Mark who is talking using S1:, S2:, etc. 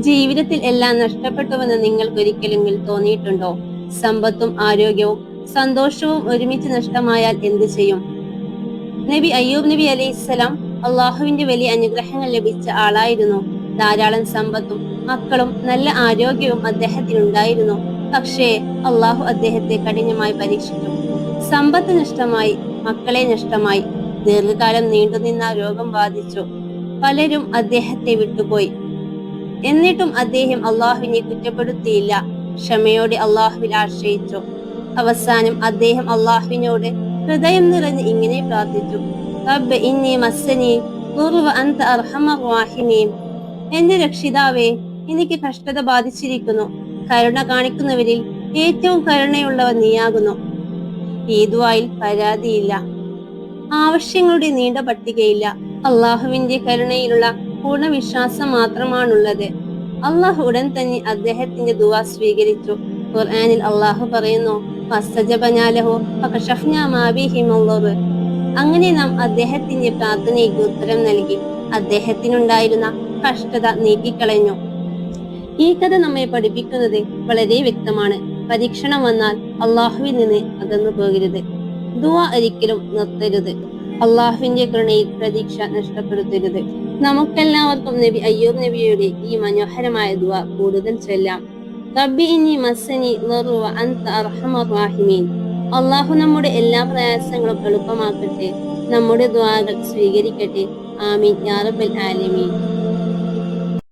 S1: ജീവിതത്തിൽ എല്ലാം നഷ്ടപ്പെട്ടുവെന്ന് നിങ്ങൾക്കൊരിക്കലെങ്കിലും തോന്നിയിട്ടുണ്ടോ? സമ്പത്തും ആരോഗ്യവും സന്തോഷവും ഒരുമിച്ച് നഷ്ടമായാൽ എന്ത് ചെയ്യും? നബി അയ്യൂബ് നബി അലൈഹിസ്സലാം അള്ളാഹുവിന്റെ വലിയ അനുഗ്രഹങ്ങൾ ലഭിച്ച ആളായിരുന്നു. ധാരാളം സമ്പത്തും മക്കളും നല്ല ആരോഗ്യവും അദ്ദേഹത്തിനുണ്ടായിരുന്നു. പക്ഷേ അള്ളാഹു അദ്ദേഹത്തെ കഠിനമായി പരീക്ഷിച്ചു. സമ്പത്ത് നഷ്ടമായി, മക്കളെ നഷ്ടമായി, ദീർഘകാലം നീണ്ടുനിന്ന രോഗം ബാധിച്ചു. പലരും അദ്ദേഹത്തെ വിട്ടുപോയി. എന്നിട്ടും അദ്ദേഹം അള്ളാഹുവിനെ കുറ്റപ്പെടുത്തിയില്ല. ക്ഷമയോടെ അള്ളാഹുവിൽ ആശ്രയിച്ചു. അവസാനം അദ്ദേഹം അള്ളാഹുവിനോട് ഹൃദയം നിറഞ്ഞ് ഇങ്ങനെ പ്രാർത്ഥിച്ചു: റബ്ബ് ഇന്നി മസ്സനി ദുർറു വ അൻത അർഹമർ റഹീമീൻ. എന്റെ രക്ഷിതാവേ, എനിക്ക് കഷ്ടത ബാധിച്ചിരിക്കുന്നു. കരുണ കാണിക്കുന്നവരിൽ ഏറ്റവും കരുണയുള്ളവർ നീയാകുന്നു. ഈ ദുആയിൽ പരാതിയില്ല, ആവശ്യങ്ങളുടെ നീണ്ട പട്ടികയില്ല. അള്ളാഹുവിന്റെ കരുണയിലുള്ള പൂർണ്ണ വിശ്വാസം മാത്രമാണുള്ളത്. അള്ളാഹു ഉടൻ തന്നെ അദ്ദേഹത്തിന്റെ ദുആ സ്വീകരിച്ചു. ഖുർആനിൽ അള്ളാഹു പറയുന്നു: അങ്ങനെ നാം അദ്ദേഹത്തിന്റെ പ്രാർത്ഥനയ്ക്ക് ഉത്തരം നൽകി, അദ്ദേഹത്തിനുണ്ടായിരുന്ന കഷ്ടത നീക്കിക്കളഞ്ഞു. ഈ കഥ നമ്മെ പഠിപ്പിക്കുന്നത് വളരെ വ്യക്തമാണ്. പരീക്ഷണം വന്നാൽ അള്ളാഹുവിൽ നിന്ന് അകന്നു പോകരുത്. ദുആ ഒരിക്കലും നിർത്തരുത്. അള്ളാഹുവിന്റെ കരുണയിൽ പ്രതീക്ഷ നഷ്ടപ്പെടുത്തരുത്. നമുക്കെല്ലാവർക്കും നബി അയ്യൂബ് നബിയുടെ ഈ മനോഹരമായ ദുആ കൂടുതൽ ചൊല്ലാം. റബ്ബി ഇന്നി മസ്സനി ദുർറു വ അൻത അർഹമർ റഹീമീൻ. അള്ളാഹു നമ്മുടെ എല്ലാ പ്രയാസങ്ങളും എളുപ്പമാക്കട്ടെ, നമ്മുടെ ദുആകൾ സ്വീകരിക്കട്ടെ. ആമീൻ യാ റബ്ബൽ ആലമീൻ.